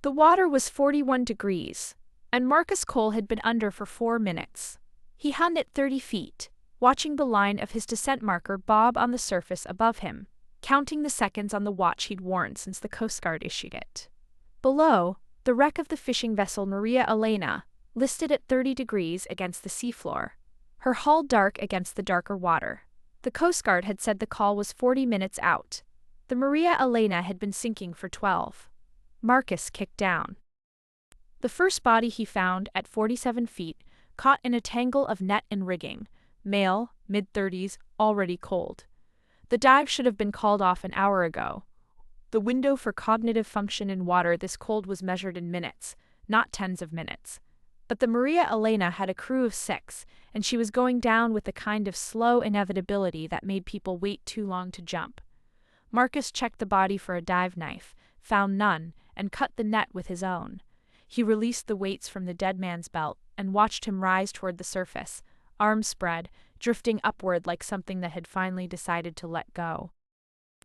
The water was 41 degrees, and Marcus Cole had been under for 4 minutes. He hung at 30 feet, watching the line of his descent marker bob on the surface above him, counting the seconds on the watch he'd worn since the Coast Guard issued it. Below, the wreck of the fishing vessel Maria Elena, listed at 30 degrees against the seafloor, her hull dark against the darker water. The Coast Guard had said the call was 40 minutes out. The Maria Elena had been sinking for 12. Marcus kicked down. The first body he found, at 47 feet, caught in a tangle of net and rigging, male, mid-30s, already cold. The dive should have been called off an hour ago. The window for cognitive function in water this cold was measured in minutes, not tens of minutes. But the Maria Elena had a crew of 6, and she was going down with the kind of slow inevitability that made people wait too long to jump. Marcus checked the body for a dive knife, found none, and cut the net with his own. He released the weights from the dead man's belt and watched him rise toward the surface, arms spread, drifting upward like something that had finally decided to let go.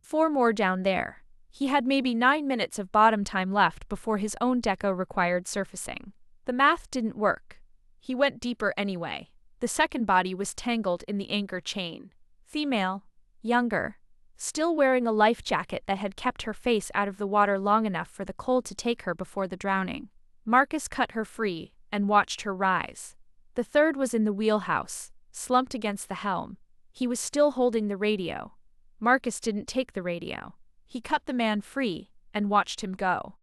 4 more down there. He had maybe 9 minutes of bottom time left before his own deco required surfacing. The math didn't work. He went deeper anyway. The second body was tangled in the anchor chain. Female, younger, still wearing a life jacket that had kept her face out of the water long enough for the cold to take her before the drowning. Marcus cut her free and watched her rise. The third was in the wheelhouse, slumped against the helm. He was still holding the radio. Marcus didn't take the radio. He cut the man free and watched him go.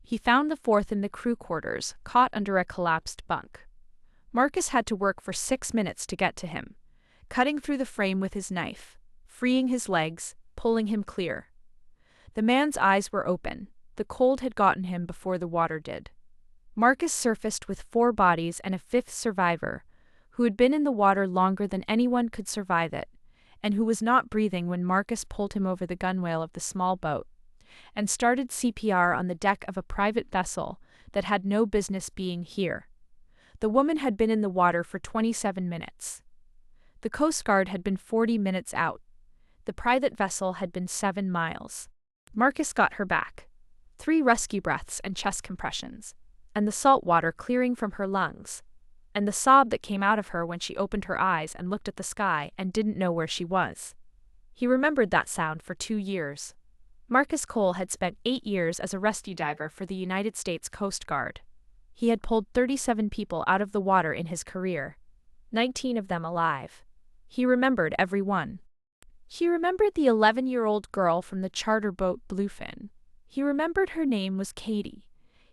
He found the fourth in the crew quarters, caught under a collapsed bunk. Marcus had to work for 6 minutes to get to him, cutting through the frame with his knife, freeing his legs, pulling him clear. The man's eyes were open. The cold had gotten him before the water did. Marcus surfaced with 4 bodies and a 5th survivor, who had been in the water longer than anyone could survive it, and who was not breathing when Marcus pulled him over the gunwale of the small boat and started CPR on the deck of a private vessel that had no business being here. The woman had been in the water for 27 minutes. The Coast Guard had been 40 minutes out. The private vessel had been 7 miles. Marcus got her back. 3 rescue breaths and chest compressions, and the salt water clearing from her lungs, and the sob that came out of her when she opened her eyes and looked at the sky and didn't know where she was. He remembered that sound for 2 years. Marcus Cole had spent 8 years as a rescue diver for the United States Coast Guard. He had pulled 37 people out of the water in his career, 19 of them alive. He remembered every one. He remembered the 11-year-old girl from the charter boat Bluefin. He remembered her name was Katie.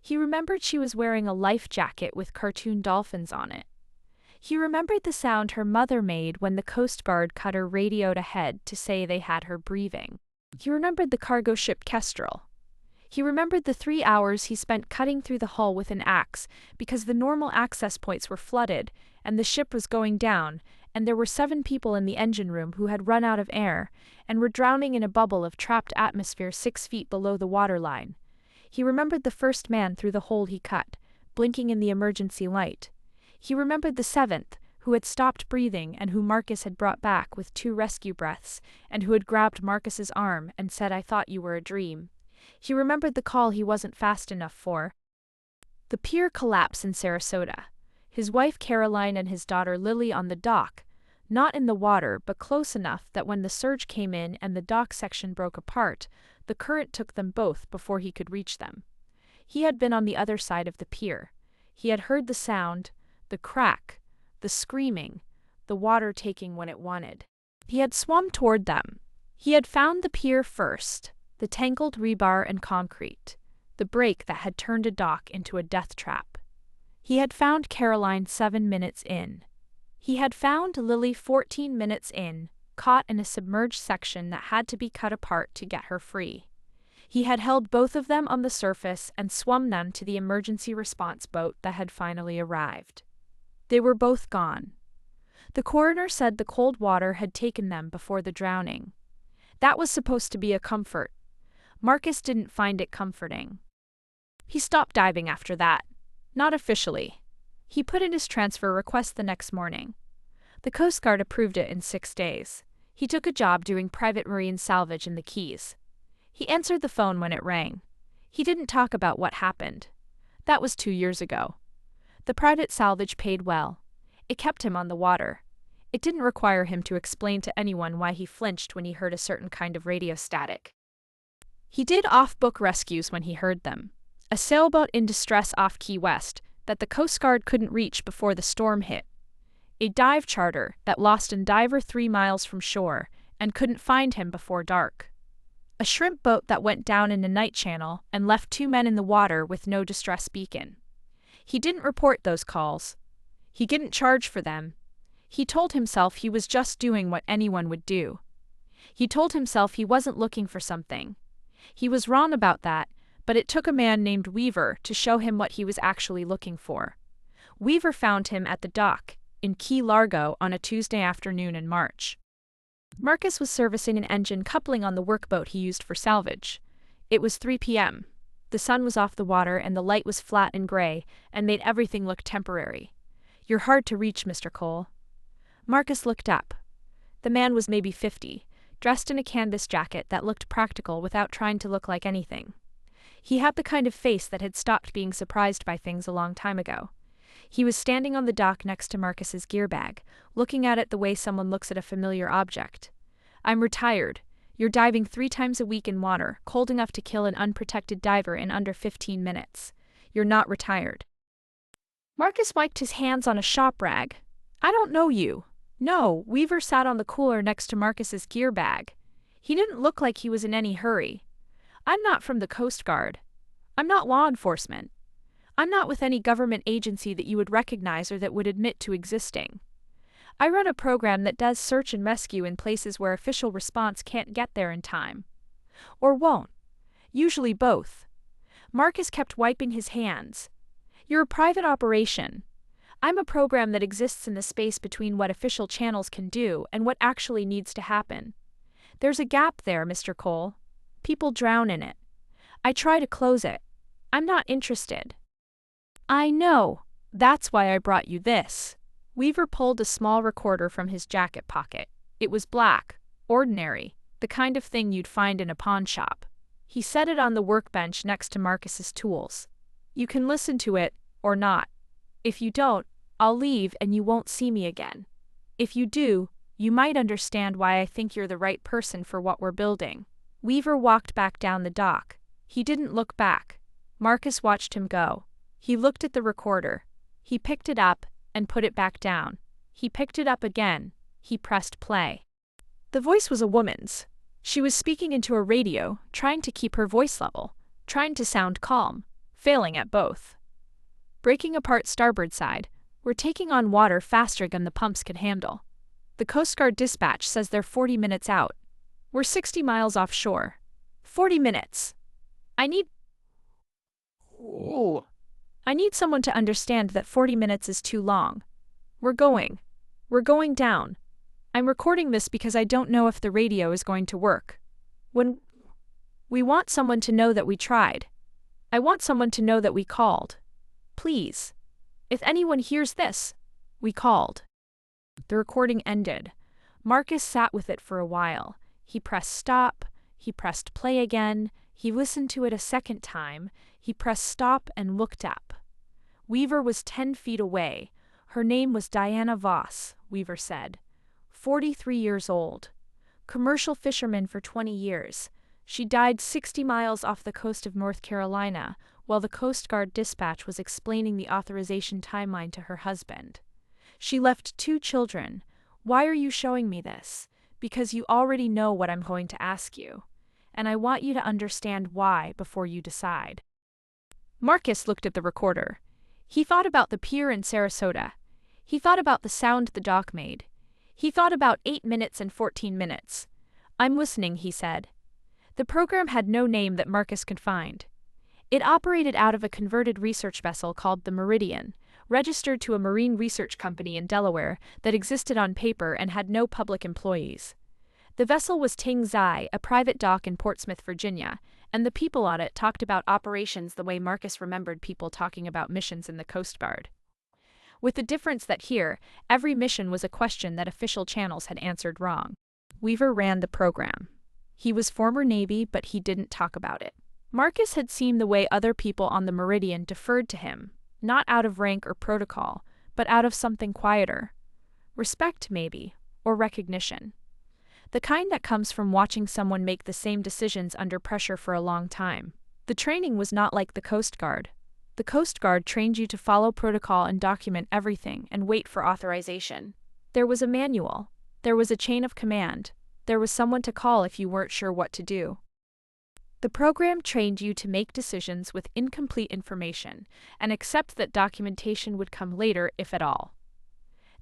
He remembered she was wearing a life jacket with cartoon dolphins on it. He remembered the sound her mother made when the Coast Guard cutter radioed ahead to say they had her breathing. He remembered the cargo ship Kestrel. He remembered the 3 hours he spent cutting through the hull with an axe because the normal access points were flooded and the ship was going down, and there were 7 people in the engine room who had run out of air and were drowning in a bubble of trapped atmosphere 6 feet below the waterline. He remembered the first man through the hole he cut, blinking in the emergency light. He remembered the 7th, who had stopped breathing and who Marcus had brought back with 2 rescue breaths, and who had grabbed Marcus's arm and said, "I thought you were a dream." He remembered the call he wasn't fast enough for. The pier collapse in Sarasota. His wife Caroline and his daughter Lily on the dock, not in the water but close enough that when the surge came in and the dock section broke apart, the current took them both before he could reach them. He had been on the other side of the pier. He had heard the sound, the crack, the screaming, the water taking when it wanted. He had swum toward them. He had found the pier first, the tangled rebar and concrete, the break that had turned a dock into a death trap. He had found Caroline 7 minutes in. He had found Lily 14 minutes in, caught in a submerged section that had to be cut apart to get her free. He had held both of them on the surface and swum them to the emergency response boat that had finally arrived. They were both gone. The coroner said the cold water had taken them before the drowning. That was supposed to be a comfort. Marcus didn't find it comforting. He stopped diving after that. Not officially. He put in his transfer request the next morning. The Coast Guard approved it in 6 days. He took a job doing private marine salvage in the Keys. He answered the phone when it rang. He didn't talk about what happened. That was 2 years ago. The private salvage paid well. It kept him on the water. It didn't require him to explain to anyone why he flinched when he heard a certain kind of radio static. He did off-book rescues when he heard them. A sailboat in distress off Key West that the Coast Guard couldn't reach before the storm hit. A dive charter that lost a diver 3 miles from shore and couldn't find him before dark. A shrimp boat that went down in a night channel and left 2 men in the water with no distress beacon. He didn't report those calls. He didn't charge for them. He told himself he was just doing what anyone would do. He told himself he wasn't looking for something. He was wrong about that, but it took a man named Weaver to show him what he was actually looking for. Weaver found him at the dock in Key Largo on a Tuesday afternoon in March. Marcus was servicing an engine coupling on the workboat he used for salvage. It was 3 p.m. The sun was off the water and the light was flat and gray and made everything look temporary. "You're hard to reach, Mr. Cole." Marcus looked up. The man was maybe 50, dressed in a canvas jacket that looked practical without trying to look like anything. He had the kind of face that had stopped being surprised by things a long time ago. He was standing on the dock next to Marcus's gear bag, looking at it the way someone looks at a familiar object. "I'm retired. You're diving 3 times a week in water, cold enough to kill an unprotected diver in under 15 minutes. You're not retired." Marcus wiped his hands on a shop rag. "I don't know you." No, Weaver sat on the cooler next to Marcus's gear bag. He didn't look like he was in any hurry. "I'm not from the Coast Guard. I'm not law enforcement. I'm not with any government agency that you would recognize or that would admit to existing. I run a program that does search and rescue in places where official response can't get there in time. Or won't. Usually both." Marcus kept wiping his hands. "You're a private operation. I'm a program that exists in the space between what official channels can do and what actually needs to happen. There's a gap there, Mr. Cole. People drown in it. I try to close it. I'm not interested." "I know. That's why I brought you this." Weaver pulled a small recorder from his jacket pocket. It was black, ordinary, the kind of thing you'd find in a pawn shop. He set it on the workbench next to Marcus's tools. "You can listen to it, or not. If you don't, I'll leave and you won't see me again. If you do, you might understand why I think you're the right person for what we're building." Weaver walked back down the dock. He didn't look back. Marcus watched him go. He looked at the recorder. He picked it up and put it back down. He picked it up again. He pressed play. The voice was a woman's. She was speaking into a radio, trying to keep her voice level, trying to sound calm, failing at both. "Breaking apart starboard side. We're taking on water faster than the pumps can handle. The Coast Guard dispatch says they're 40 minutes out. We're 60 miles offshore. 40 minutes. I need someone to understand that 40 minutes is too long. We're going down. I'm recording this because I don't know if the radio is going to work. We want someone to know that we tried. I want someone to know that we called. Please. If anyone hears this, we called." The recording ended. Marcus sat with it for a while. He pressed stop. He pressed play again. He listened to it a second time. He pressed stop and looked up. Weaver was 10 feet away. Her name was Diana Voss, Weaver said. 43 years old. Commercial fisherman for 20 years. She died 60 miles off the coast of North Carolina while the Coast Guard dispatch was explaining the authorization timeline to her husband. She left 2 children. "Why are you showing me this? Because you already know what I'm going to ask you. And I want you to understand why before you decide." Marcus looked at the recorder. He thought about the pier in Sarasota. He thought about the sound the dock made. He thought about 8 minutes and 14 minutes. "I'm listening," he said. The program had no name that Marcus could find. It operated out of a converted research vessel called the Meridian, registered to a marine research company in Delaware that existed on paper and had no public employees. The vessel was Ting Zai, a private dock in Portsmouth, Virginia, and the people on it talked about operations the way Marcus remembered people talking about missions in the Coast Guard. With the difference that here, every mission was a question that official channels had answered wrong. Weaver ran the program. He was former Navy, but he didn't talk about it. Marcus had seen the way other people on the Meridian deferred to him, not out of rank or protocol, but out of something quieter. Respect, maybe, or recognition. The kind that comes from watching someone make the same decisions under pressure for a long time. The training was not like the Coast Guard. The Coast Guard trained you to follow protocol and document everything and wait for authorization. There was a manual. There was a chain of command. There was someone to call if you weren't sure what to do. The program trained you to make decisions with incomplete information and accept that documentation would come later, if at all.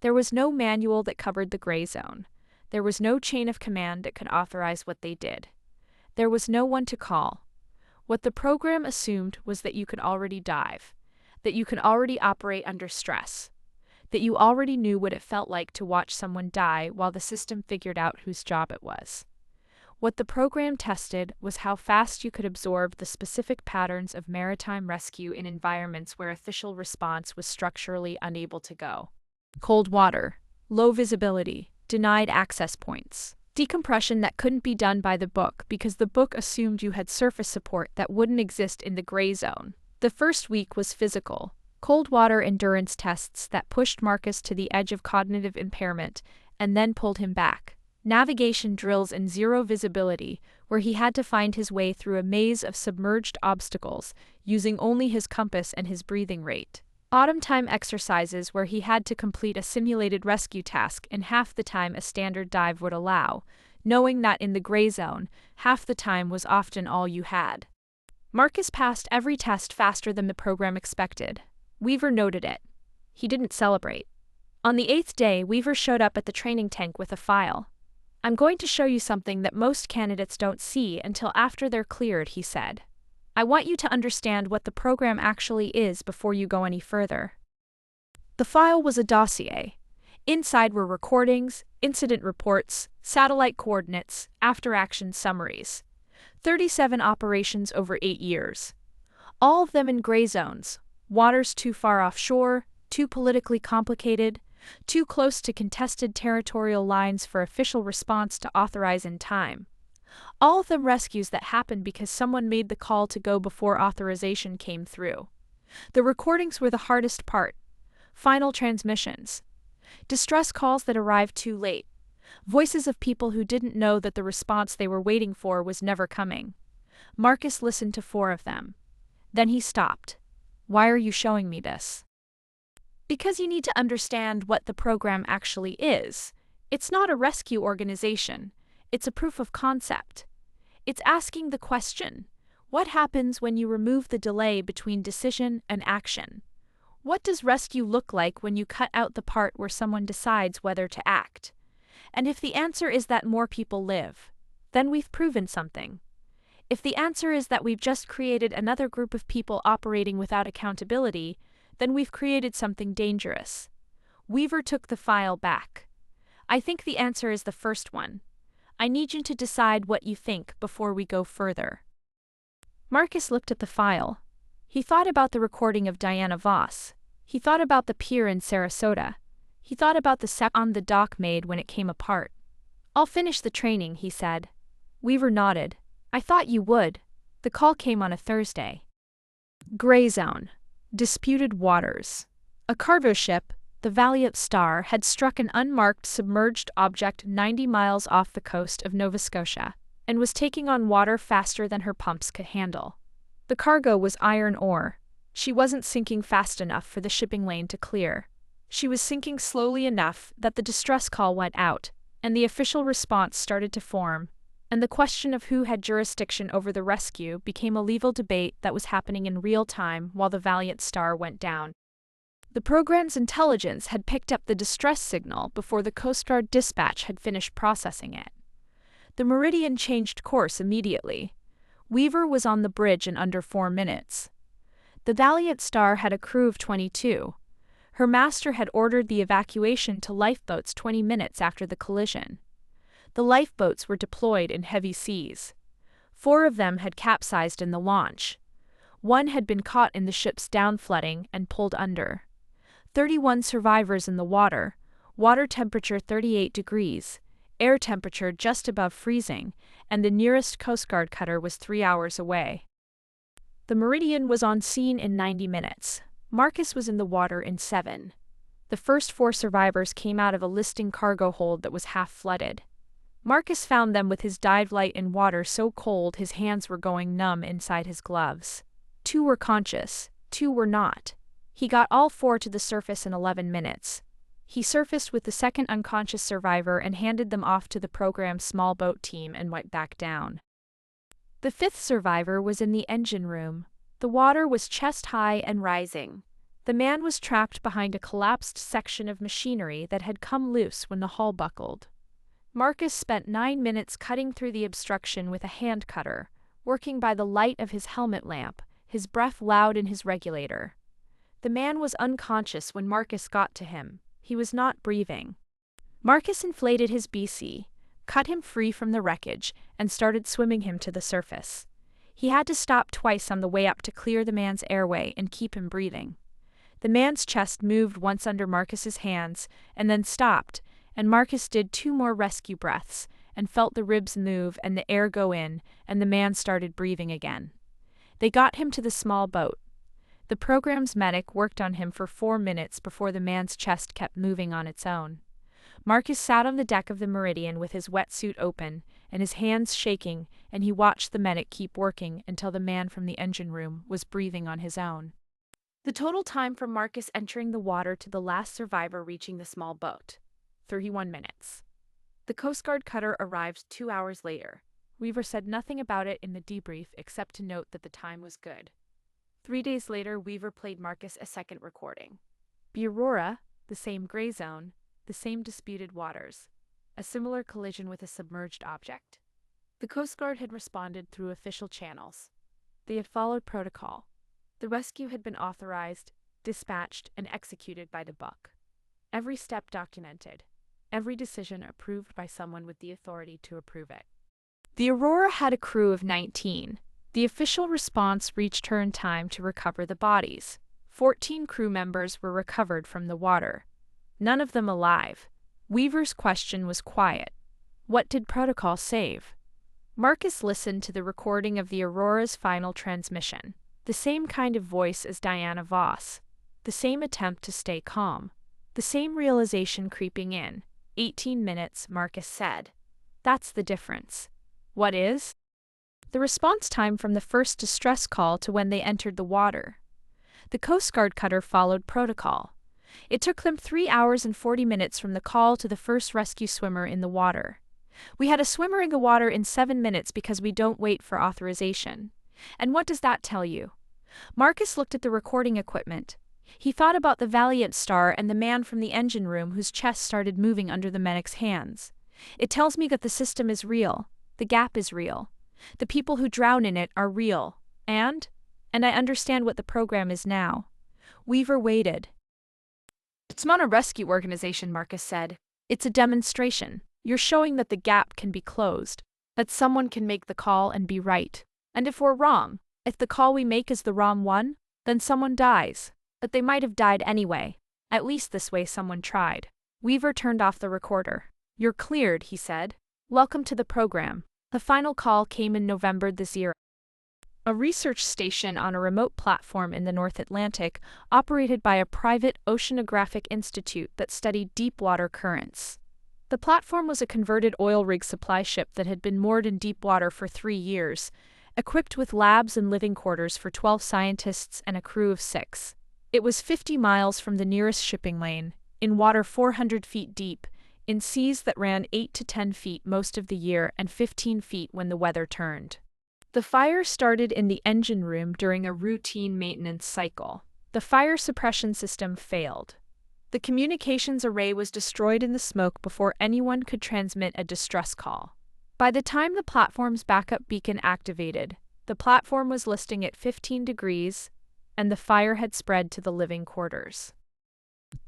There was no manual that covered the gray zone. There was no chain of command that could authorize what they did. There was no one to call. What the program assumed was that you could already dive, that you could already operate under stress, that you already knew what it felt like to watch someone die while the system figured out whose job it was. What the program tested was how fast you could absorb the specific patterns of maritime rescue in environments where official response was structurally unable to go. Cold water, low visibility, denied access points. Decompression that couldn't be done by the book because the book assumed you had surface support that wouldn't exist in the gray zone. The first week was physical. Cold water endurance tests that pushed Marcus to the edge of cognitive impairment and then pulled him back. Navigation drills in zero visibility, where he had to find his way through a maze of submerged obstacles, using only his compass and his breathing rate. Autumn time exercises where he had to complete a simulated rescue task in half the time a standard dive would allow, knowing that in the gray zone, half the time was often all you had. Marcus passed every test faster than the program expected. Weaver noted it. He didn't celebrate. On the 8th day, Weaver showed up at the training tank with a file. "I'm going to show you something that most candidates don't see until after they're cleared," he said. "I want you to understand what the program actually is before you go any further." The file was a dossier. Inside were recordings, incident reports, satellite coordinates, after-action summaries. 37 operations over 8 years. All of them in gray zones, waters too far offshore, too politically complicated, too close to contested territorial lines for official response to authorize in time. All of them rescues that happened because someone made the call to go before authorization came through. The recordings were the hardest part. Final transmissions. Distress calls that arrived too late. Voices of people who didn't know that the response they were waiting for was never coming. Marcus listened to 4 of them. Then he stopped. "Why are you showing me this?" "Because you need to understand what the program actually is. It's not a rescue organization. It's a proof of concept. It's asking the question, what happens when you remove the delay between decision and action? What does rescue look like when you cut out the part where someone decides whether to act? And if the answer is that more people live, then we've proven something. If the answer is that we've just created another group of people operating without accountability, then we've created something dangerous." Weaver took the file back. "I think the answer is the first one. I need you to decide what you think before we go further." Marcus looked at the file. He thought about the recording of Diana Voss. He thought about the pier in Sarasota. He thought about the sound on the dock made when it came apart. "I'll finish the training," he said. Weaver nodded. "I thought you would." The call came on a Thursday. Gray zone. Disputed waters. A cargo ship, the Valiant Star, had struck an unmarked submerged object 90 miles off the coast of Nova Scotia and was taking on water faster than her pumps could handle. The cargo was iron ore. She wasn't sinking fast enough for the shipping lane to clear. She was sinking slowly enough that the distress call went out, and the official response started to form, and the question of who had jurisdiction over the rescue became a legal debate that was happening in real time while the Valiant Star went down. The program's intelligence had picked up the distress signal before the Coast Guard dispatch had finished processing it. The Meridian changed course immediately. Weaver was on the bridge in under 4 minutes. The Valiant Star had a crew of 22. Her master had ordered the evacuation to lifeboats 20 minutes after the collision. The lifeboats were deployed in heavy seas. 4 of them had capsized in the launch. 1 had been caught in the ship's downflooding and pulled under. 31 survivors in the water, water temperature 38 degrees, air temperature just above freezing, and the nearest Coast Guard cutter was 3 hours away. The Meridian was on scene in 90 minutes. Marcus was in the water in 7. The first 4 survivors came out of a listing cargo hold that was half flooded. Marcus found them with his dive light in water so cold his hands were going numb inside his gloves. 2 were conscious, 2 were not. He got all 4 to the surface in 11 minutes. He surfaced with the second unconscious survivor and handed them off to the program's small boat team and went back down. The 5th survivor was in the engine room. The water was chest-high and rising. The man was trapped behind a collapsed section of machinery that had come loose when the hull buckled. Marcus spent 9 minutes cutting through the obstruction with a hand cutter, working by the light of his helmet lamp, his breath loud in his regulator. The man was unconscious when Marcus got to him. He was not breathing. Marcus inflated his BC, cut him free from the wreckage, and started swimming him to the surface. He had to stop twice on the way up to clear the man's airway and keep him breathing. The man's chest moved once under Marcus's hands, and then stopped, and Marcus did 2 more rescue breaths, and felt the ribs move and the air go in, and the man started breathing again. They got him to the small boat. The program's medic worked on him for 4 minutes before the man's chest kept moving on its own. Marcus sat on the deck of the Meridian with his wetsuit open and his hands shaking, and he watched the medic keep working until the man from the engine room was breathing on his own. The total time from Marcus entering the water to the last survivor reaching the small boat: 31 minutes. The Coast Guard cutter arrived 2 hours later. Weaver said nothing about it in the debrief except to note that the time was good. 3 days later, Weaver played Marcus a second recording. The Aurora, the same gray zone, the same disputed waters, a similar collision with a submerged object. The Coast Guard had responded through official channels. They had followed protocol. The rescue had been authorized, dispatched, and executed by the book. Every step documented. Every decision approved by someone with the authority to approve it. The Aurora had a crew of 19. The official response reached her in time to recover the bodies. 14 crew members were recovered from the water. None of them alive. Weaver's question was quiet. What did protocol save? Marcus listened to the recording of the Aurora's final transmission. The same kind of voice as Diana Voss. The same attempt to stay calm. The same realization creeping in. 18 minutes, Marcus said. That's the difference. What is? The response time from the first distress call to when they entered the water. The Coast Guard cutter followed protocol. It took them 3 hours and 40 minutes from the call to the first rescue swimmer in the water. We had a swimmer in the water in 7 minutes because we don't wait for authorization. And what does that tell you? Marcus looked at the recording equipment. He thought about the Valiant Star and the man from the engine room whose chest started moving under the medic's hands. It tells me that the system is real. The gap is real. The people who drown in it are real. And I understand what the program is now. Weaver waited. It's not a rescue organization, Marcus said. It's a demonstration. You're showing that the gap can be closed, that someone can make the call and be right. And if we're wrong, if the call we make is the wrong one, then someone dies. But they might have died anyway. At least this way someone tried. Weaver turned off the recorder. You're cleared, he said. Welcome to the program. The final call came in November this year. A research station on a remote platform in the North Atlantic, operated by a private oceanographic institute that studied deep water currents. The platform was a converted oil rig supply ship that had been moored in deep water for 3 years, equipped with labs and living quarters for 12 scientists and a crew of 6. It was 50 miles from the nearest shipping lane, in water 400 feet deep, in seas that ran 8 to 10 feet most of the year and 15 feet when the weather turned. The fire started in the engine room during a routine maintenance cycle. The fire suppression system failed. The communications array was destroyed in the smoke before anyone could transmit a distress call. By the time the platform's backup beacon activated, the platform was listing at 15 degrees, and the fire had spread to the living quarters.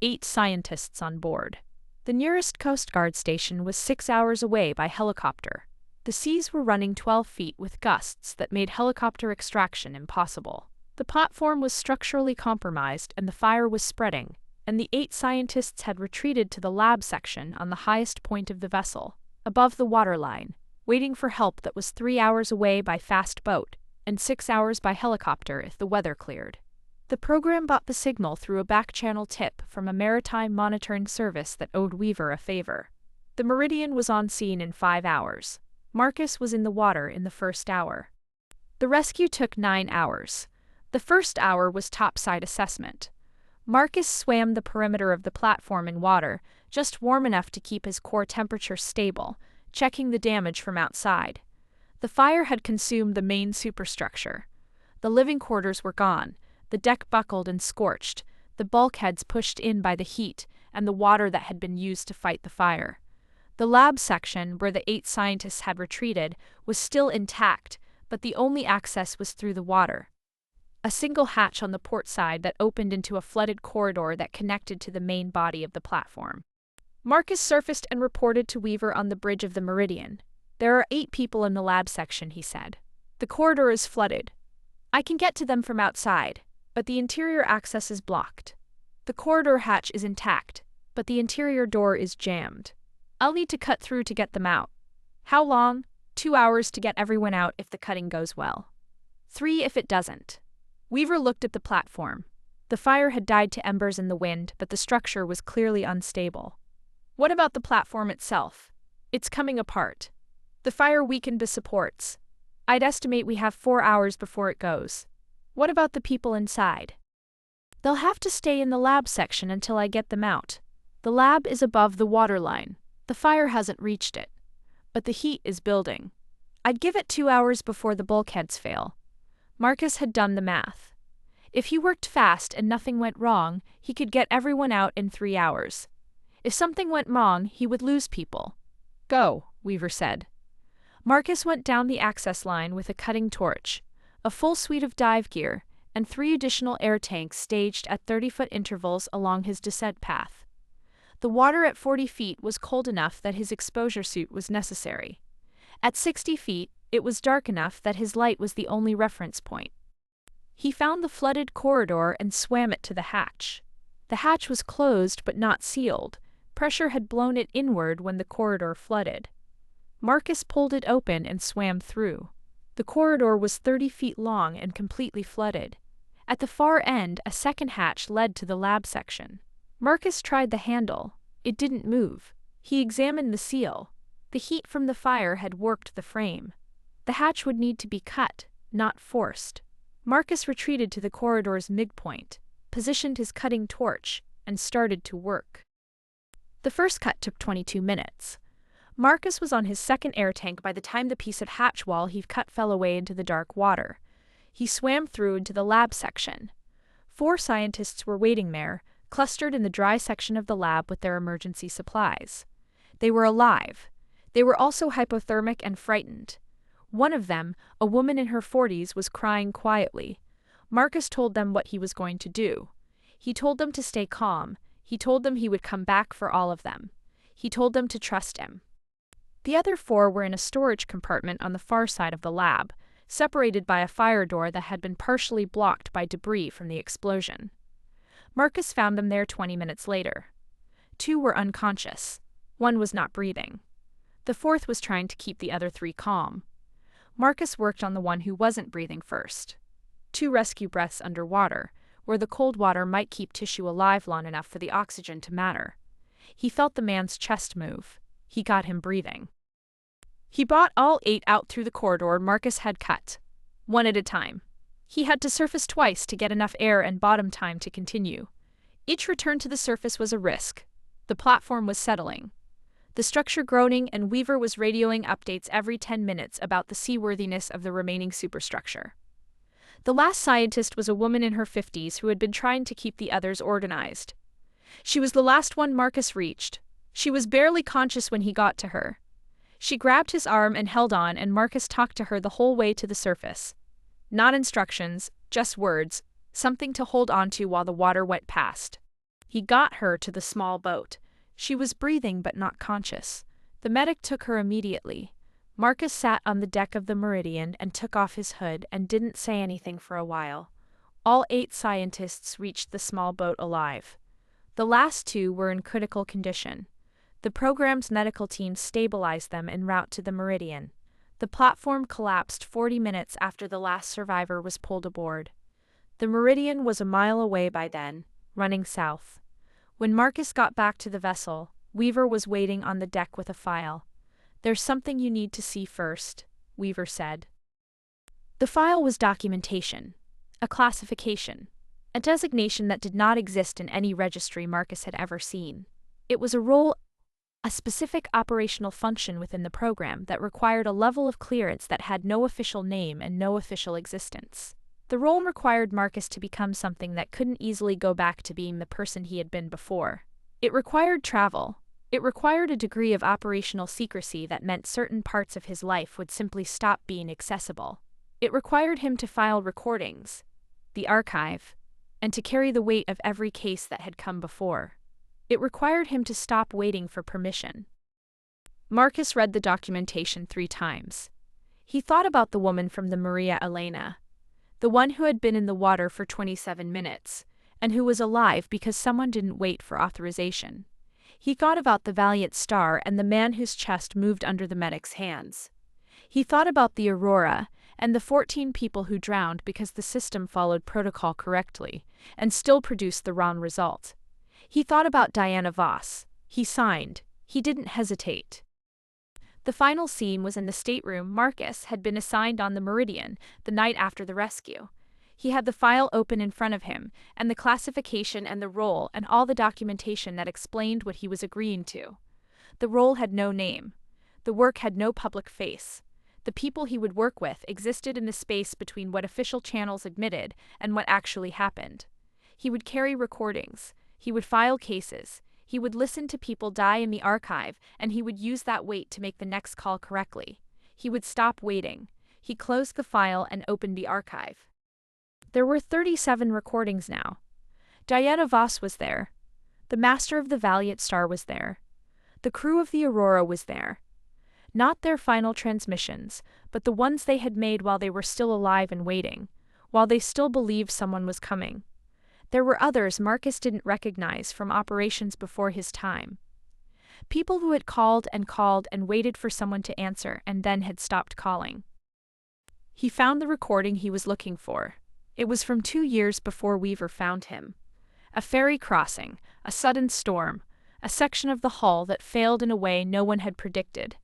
8 scientists on board. The nearest Coast Guard station was 6 hours away by helicopter. The seas were running 12 feet with gusts that made helicopter extraction impossible. The platform was structurally compromised and the fire was spreading, and the 8 scientists had retreated to the lab section on the highest point of the vessel, above the waterline, waiting for help that was 3 hours away by fast boat, and 6 hours by helicopter if the weather cleared. The program bought the signal through a back-channel tip from a maritime monitoring service that owed Weaver a favor. The Meridian was on scene in 5 hours. Marcus was in the water in the first hour. The rescue took 9 hours. The first hour was topside assessment. Marcus swam the perimeter of the platform in water, just warm enough to keep his core temperature stable, checking the damage from outside. The fire had consumed the main superstructure. The living quarters were gone, the deck buckled and scorched, the bulkheads pushed in by the heat and the water that had been used to fight the fire. The lab section, where the 8 scientists had retreated, was still intact, but the only access was through the water. A single hatch on the port side that opened into a flooded corridor that connected to the main body of the platform. Marcus surfaced and reported to Weaver on the bridge of the Meridian. "There are 8 people in the lab section," he said. "The corridor is flooded. I can get to them from outside, but the interior access is blocked. The corridor hatch is intact, but the interior door is jammed. I'll need to cut through to get them out. How long? 2 hours to get everyone out if the cutting goes well. 3 if it doesn't." Weaver looked at the platform. The fire had died to embers in the wind, but the structure was clearly unstable. "What about the platform itself?" "It's coming apart. The fire weakened the supports. I'd estimate we have 4 hours before it goes." "What about the people inside?" "They'll have to stay in the lab section until I get them out. The lab is above the waterline. The fire hasn't reached it. But the heat is building. I'd give it 2 hours before the bulkheads fail." Marcus had done the math. If he worked fast and nothing went wrong, he could get everyone out in 3 hours. If something went wrong, he would lose people. "Go," Weaver said. Marcus went down the access line with a cutting torch, a full suite of dive gear, and 3 additional air tanks staged at 30-foot intervals along his descent path. The water at 40 feet was cold enough that his exposure suit was necessary. At 60 feet, it was dark enough that his light was the only reference point. He found the flooded corridor and swam it to the hatch. The hatch was closed but not sealed. Pressure had blown it inward when the corridor flooded. Marcus pulled it open and swam through. The corridor was 30 feet long and completely flooded. At the far end, a second hatch led to the lab section. Marcus tried the handle. It didn't move. He examined the seal. The heat from the fire had warped the frame. The hatch would need to be cut, not forced. Marcus retreated to the corridor's midpoint, positioned his cutting torch, and started to work. The first cut took 22 minutes. Marcus was on his second air tank by the time the piece of hatch wall he cut fell away into the dark water. He swam through into the lab section. 4 scientists were waiting there, clustered in the dry section of the lab with their emergency supplies. They were alive. They were also hypothermic and frightened. One of them, a woman in her 40s, was crying quietly. Marcus told them what he was going to do. He told them to stay calm. He told them he would come back for all of them. He told them to trust him. The other 4 were in a storage compartment on the far side of the lab, separated by a fire door that had been partially blocked by debris from the explosion. Marcus found them there 20 minutes later. 2 were unconscious. 1 was not breathing. The 4th was trying to keep the other 3 calm. Marcus worked on the one who wasn't breathing first. 2 rescue breaths underwater, where the cold water might keep tissue alive long enough for the oxygen to matter. He felt the man's chest move. He got him breathing. He brought all 8 out through the corridor Marcus had cut, one at a time. He had to surface twice to get enough air and bottom time to continue. Each return to the surface was a risk. The platform was settling. The structure groaning, and Weaver was radioing updates every 10 minutes about the seaworthiness of the remaining superstructure. The last scientist was a woman in her 50s who had been trying to keep the others organized. She was the last one Marcus reached. She was barely conscious when he got to her. She grabbed his arm and held on, and Marcus talked to her the whole way to the surface. Not instructions, just words, something to hold on to while the water went past. He got her to the small boat. She was breathing but not conscious. The medic took her immediately. Marcus sat on the deck of the Meridian and took off his hood and didn't say anything for a while. All 8 scientists reached the small boat alive. The last 2 were in critical condition. The program's medical team stabilized them en route to the Meridian. The platform collapsed 40 minutes after the last survivor was pulled aboard. The Meridian was a mile away by then, running south. When Marcus got back to the vessel, Weaver was waiting on the deck with a file. "There's something you need to see first," Weaver said. The file was documentation, a classification, a designation that did not exist in any registry Marcus had ever seen. It was a role, a specific operational function within the program that required a level of clearance that had no official name and no official existence. The role required Marcus to become something that couldn't easily go back to being the person he had been before. It required travel. It required a degree of operational secrecy that meant certain parts of his life would simply stop being accessible. It required him to file recordings, the archive, and to carry the weight of every case that had come before. It required him to stop waiting for permission. Marcus read the documentation 3 times. He thought about the woman from the Maria Elena, the one who had been in the water for 27 minutes, and who was alive because someone didn't wait for authorization. He thought about the Valiant Star and the man whose chest moved under the medic's hands. He thought about the Aurora and the 14 people who drowned because the system followed protocol correctly and still produced the wrong result. He thought about Diana Voss. He signed. He didn't hesitate. The final scene was in the stateroom Marcus had been assigned on the Meridian the night after the rescue. He had the file open in front of him, and the classification and the role and all the documentation that explained what he was agreeing to. The role had no name. The work had no public face. The people he would work with existed in the space between what official channels admitted and what actually happened. He would carry recordings. He would file cases. He would listen to people die in the archive, and he would use that weight to make the next call correctly. He would stop waiting. He closed the file and opened the archive. There were 37 recordings now. Diana Voss was there. The master of the Valiant Star was there. The crew of the Aurora was there. Not their final transmissions, but the ones they had made while they were still alive and waiting, while they still believed someone was coming. There were others Marcus didn't recognize from operations before his time. People who had called and waited for someone to answer and then had stopped calling. He found the recording he was looking for. It was from 2 years before Weaver found him. A ferry crossing, a sudden storm, a section of the hull that failed in a way no one had predicted.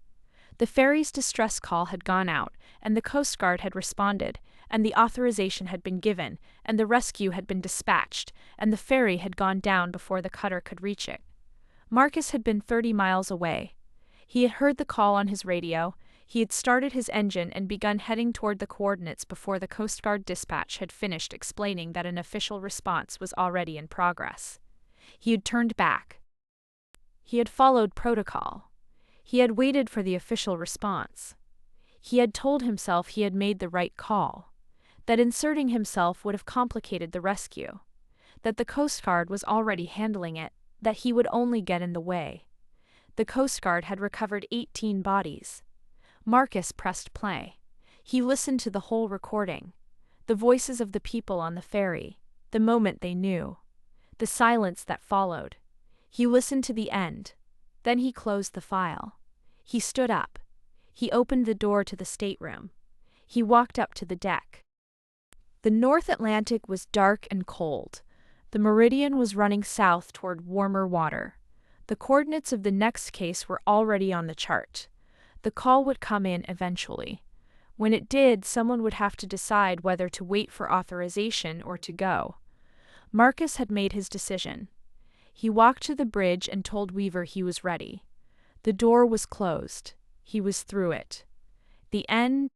The ferry's distress call had gone out, and the Coast Guard had responded, and the authorization had been given, and the rescue had been dispatched, and the ferry had gone down before the cutter could reach it. Marcus had been 30 miles away. He had heard the call on his radio. He had started his engine and begun heading toward the coordinates before the Coast Guard dispatch had finished explaining that an official response was already in progress. He had turned back. He had followed protocol. He had waited for the official response. He had told himself he had made the right call, that inserting himself would have complicated the rescue, that the Coast Guard was already handling it, that he would only get in the way. The Coast Guard had recovered 18 bodies. Marcus pressed play. He listened to the whole recording, the voices of the people on the ferry, the moment they knew, the silence that followed. He listened to the end. Then he closed the file. He stood up. He opened the door to the stateroom. He walked up to the deck. The North Atlantic was dark and cold. The Meridian was running south toward warmer water. The coordinates of the next case were already on the chart. The call would come in eventually. When it did, someone would have to decide whether to wait for authorization or to go. Marcus had made his decision. He walked to the bridge and told Weaver he was ready. The door was closed. He was through it. The end.